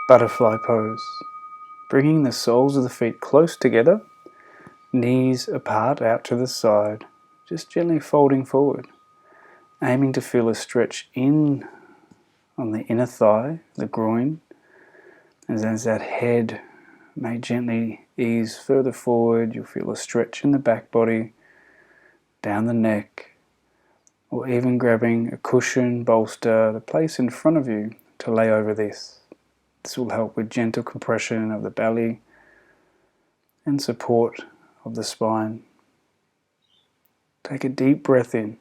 Butterfly pose. Bringing the soles of the feet close together, knees apart out to the side, just gently folding forward, aiming to feel a stretch in on the inner thigh, the groin, and as that head may gently ease further forward, you'll feel a stretch in the back body, down the neck, or even grabbing a cushion, bolster, to place in front of you to lay over this. This will help with gentle compression of the belly and support of the spine. Take a deep breath in.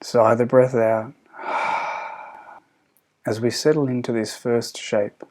Sigh the breath out. As we settle into this first shape,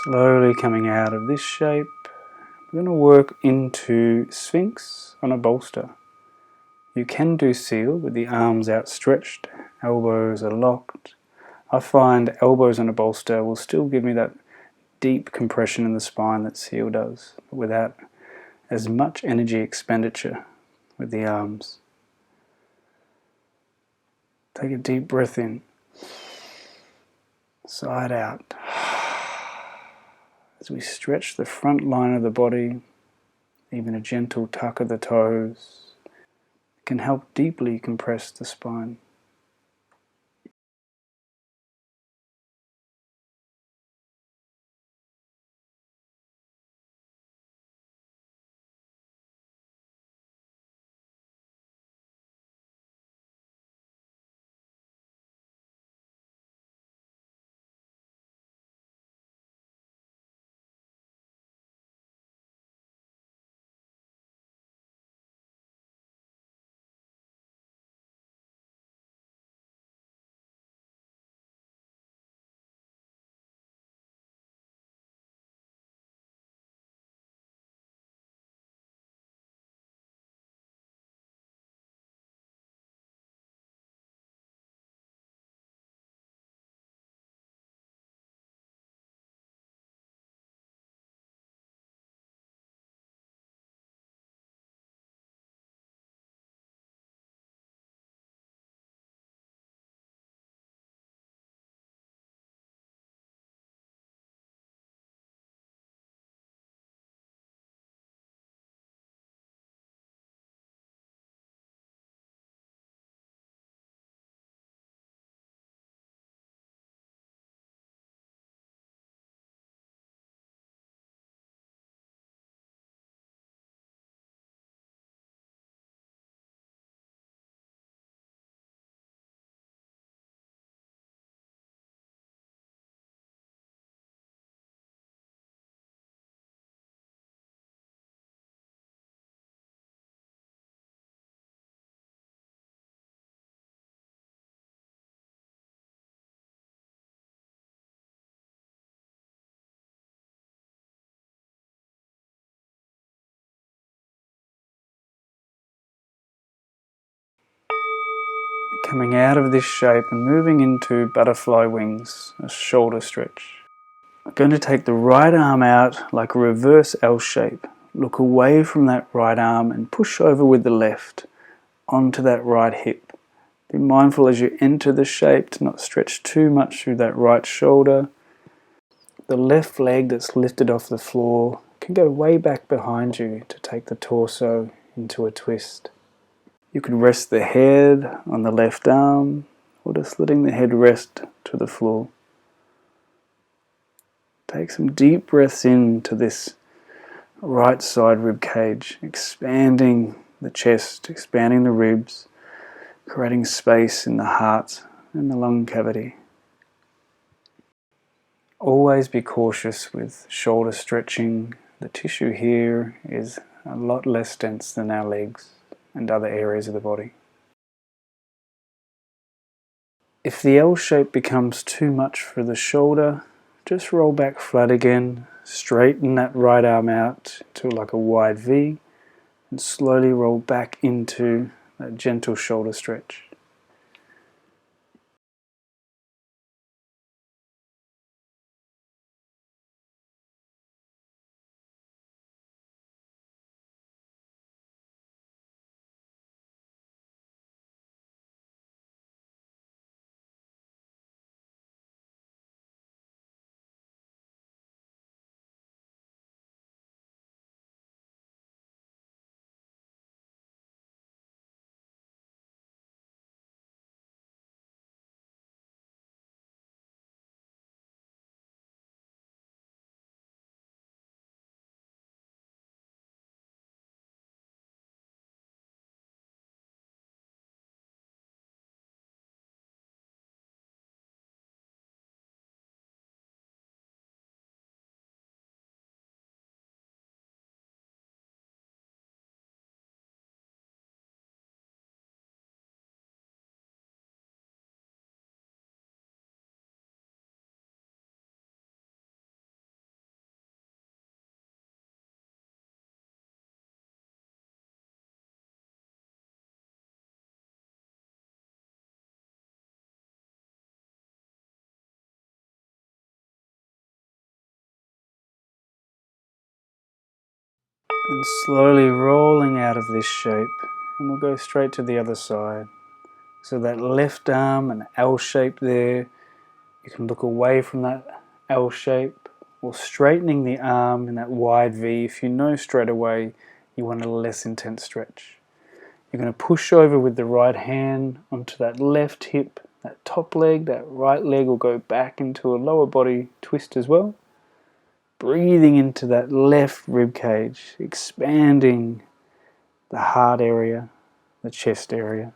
slowly coming out of this shape, we're going to work into Sphinx on a bolster. You can do seal with the arms outstretched, elbows are locked. I find elbows on a bolster will still give me that deep compression in the spine that seal does, but without as much energy expenditure with the arms. Take a deep breath in, sigh it out. As we stretch the front line of the body, even a gentle tuck of the toes can help deeply compress the spine. coming out of this shape and moving into butterfly wings, a shoulder stretch. I'm going to take the right arm out like a reverse L shape. Look away from that right arm and push over with the left onto that right hip. Be mindful as you enter the shape to not stretch too much through that right shoulder. The left leg that's lifted off the floor can go way back behind you to take the torso into a twist. You could rest the head on the left arm or just letting the head rest to the floor. Take some deep breaths into this right side rib cage, expanding the chest, expanding the ribs, creating space in the heart and the lung cavity. Always be cautious with shoulder stretching. The tissue here is a lot less dense than our legs and other areas of the body. If the L shape becomes too much for the shoulder, just roll back flat again, straighten that right arm out to like a wide V, and slowly roll back into that gentle shoulder stretch. And slowly rolling out of this shape, and we'll go straight to the other side. So that left arm, an L shape there, you can look away from that L shape, or straightening the arm in that wide V if you know straight away you want a less intense stretch. You're going to push over with the right hand onto that left hip, that top leg, that right leg will go back into a lower body twist as well. Breathing into that left rib cage, expanding the heart area, the chest area.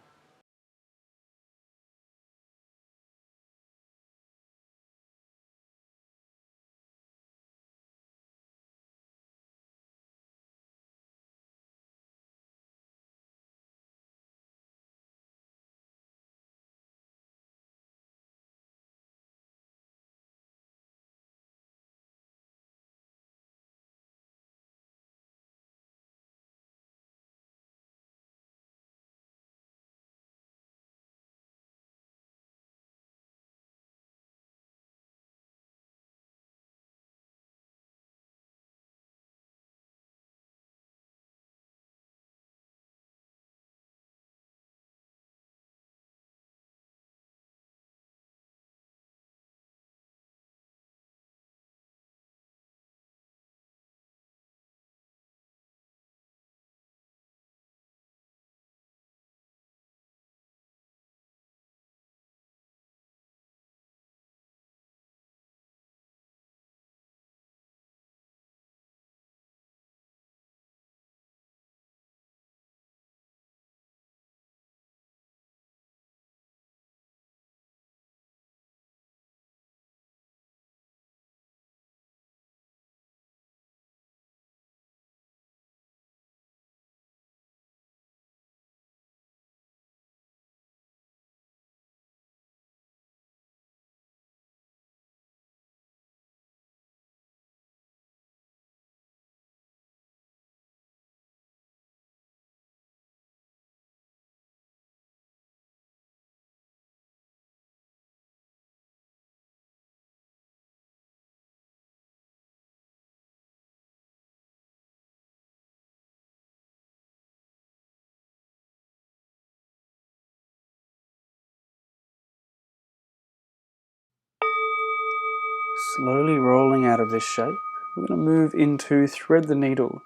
Slowly rolling out of this shape, we're going to move into thread the needle,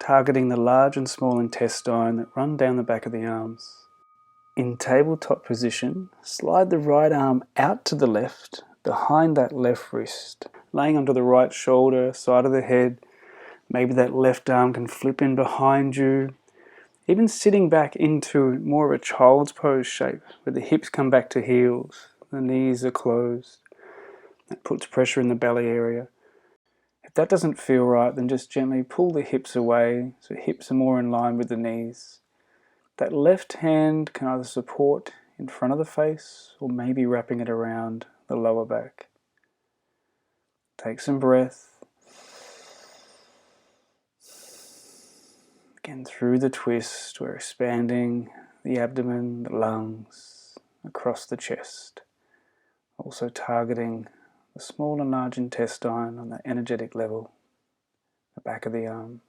targeting the large and small intestine that run down the back of the arms. In tabletop position, slide the right arm out to the left, behind that left wrist, laying onto the right shoulder, side of the head. Maybe that left arm can flip in behind you. Even sitting back into more of a child's pose shape, where the hips come back to heels, the knees are closed. That puts pressure in the belly area. If that doesn't feel right, then just gently pull the hips away so hips are more in line with the knees. That left hand can either support in front of the face or maybe wrapping it around the lower back. Take some breath. Again, through the twist, we're expanding the abdomen, the lungs, across the chest. Also targeting the small and large intestine on the energetic level, the back of the arm.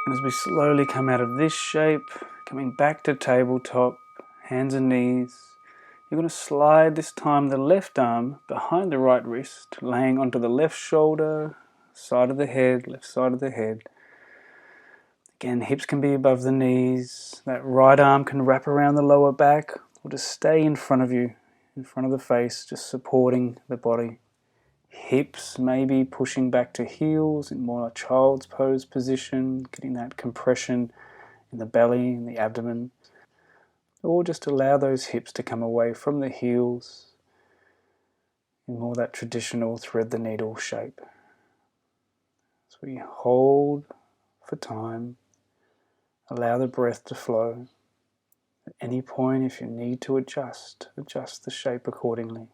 And as we slowly come out of this shape, coming back to tabletop, hands and knees, you're going to slide this time the left arm behind the right wrist, laying onto the left shoulder, side of the head, left side of the head. Again, hips can be above the knees. That right arm can wrap around the lower back or just stay in front of you, in front of the face, just supporting the body. Hips maybe pushing back to heels in more a child's pose position, getting that compression in the belly and the abdomen. Or just allow those hips to come away from the heels in more that traditional thread the needle shape. So we hold for time, allow the breath to flow. At any point, if you need to adjust the shape accordingly.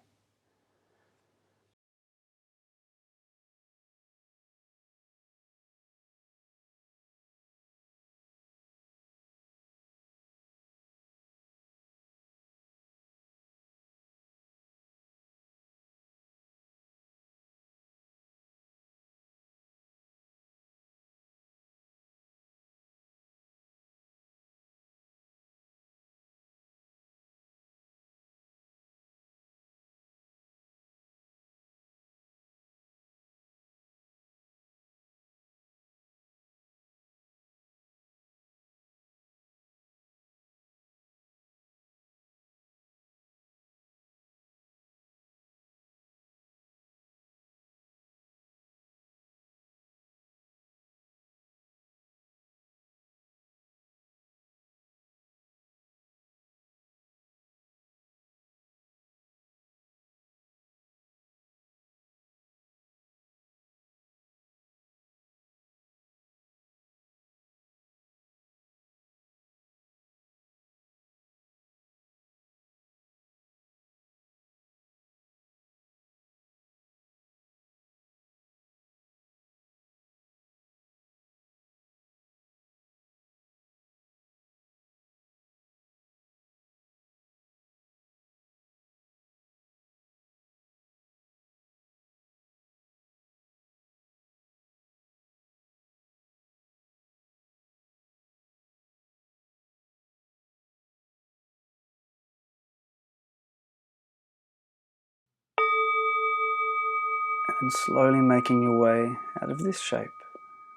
and slowly making your way out of this shape.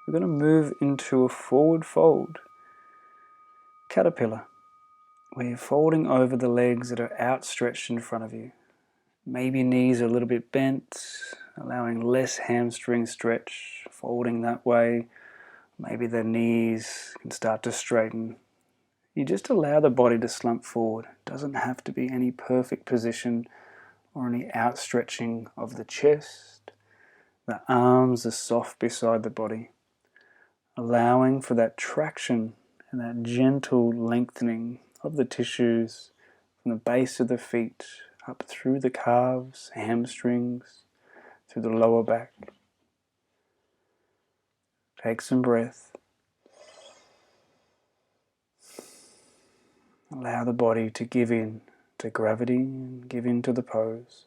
We're going to move into a forward fold, caterpillar, where you're folding over the legs that are outstretched in front of you. Maybe your knees are a little bit bent, allowing less hamstring stretch, folding that way. Maybe the knees can start to straighten. You just allow the body to slump forward. It doesn't have to be any perfect position or any outstretching of the chest. The arms are soft beside the body, allowing for that traction and that gentle lengthening of the tissues from the base of the feet up through the calves, hamstrings, through the lower back. Take some breath. Allow the body to give in to gravity and give in to the pose.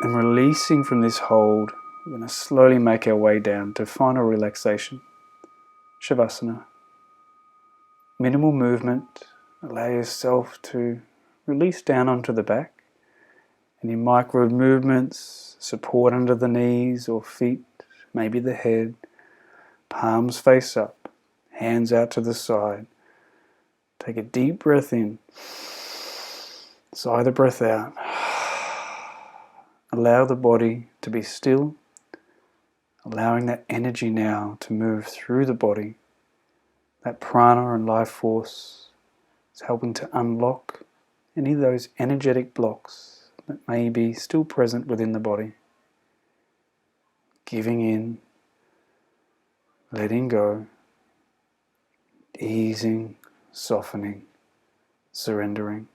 And releasing from this hold, we're going to slowly make our way down to final relaxation, Shavasana. Minimal movement, allow yourself to release down onto the back. Any micro movements, support under the knees or feet, maybe the head, palms face up, hands out to the side. Take a deep breath in, sigh the breath out. Allow the body to be still, allowing that energy now to move through the body. That prana and life force is helping to unlock any of those energetic blocks that may be still present within the body. Giving in, letting go, easing, softening, surrendering.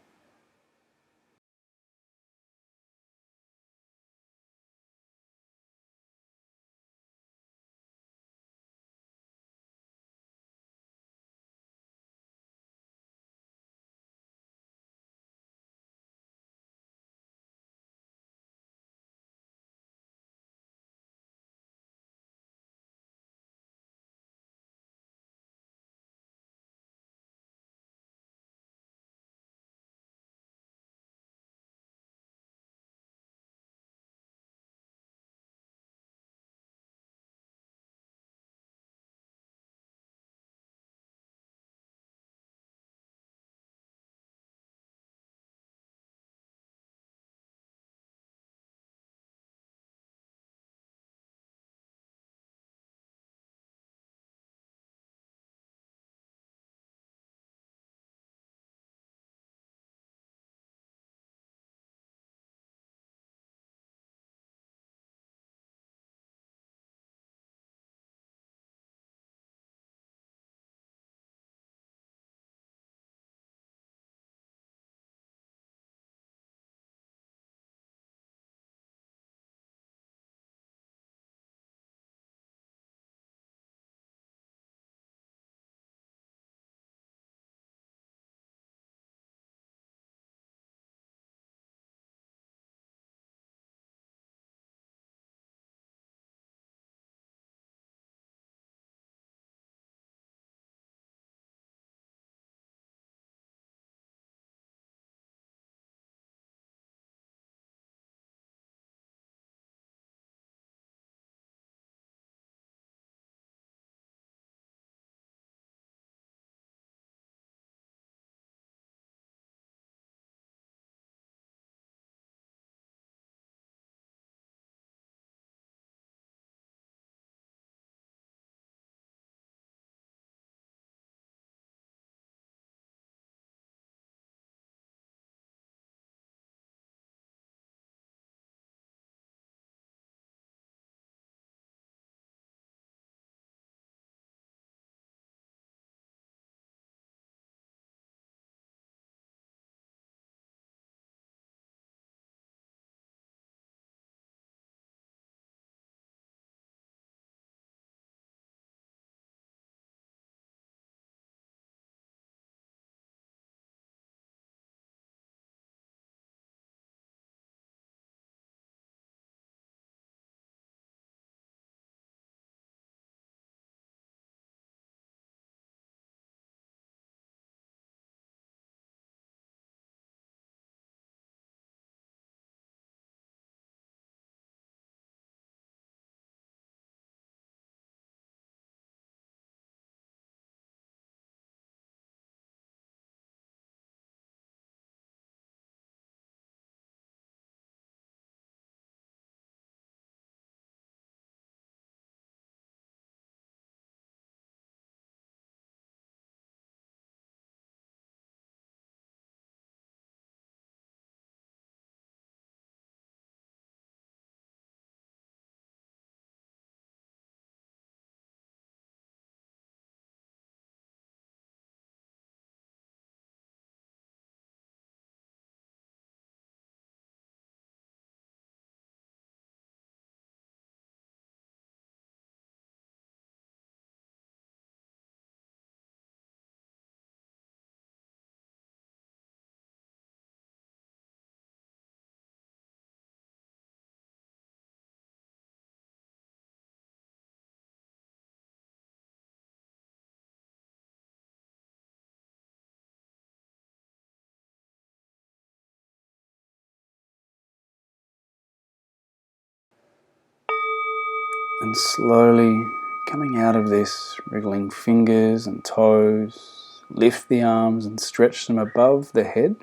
And slowly coming out of this, wriggling fingers and toes, lift the arms and stretch them above the head.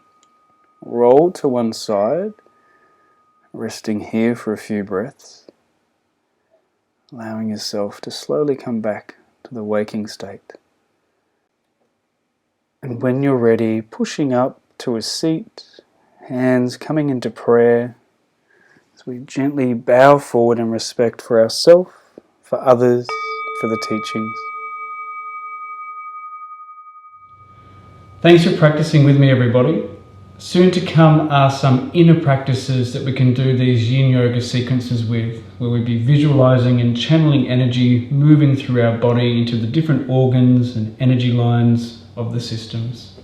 Roll to one side, resting here for a few breaths, allowing yourself to slowly come back to the waking state. And when you're ready, pushing up to a seat, hands coming into prayer, as we gently bow forward in respect for ourselves, for others, for the teachings. Thanks for practicing with me, everybody. Soon to come are some inner practices that we can do these yin yoga sequences with, where we'll be visualizing and channeling energy moving through our body into the different organs and energy lines of the systems.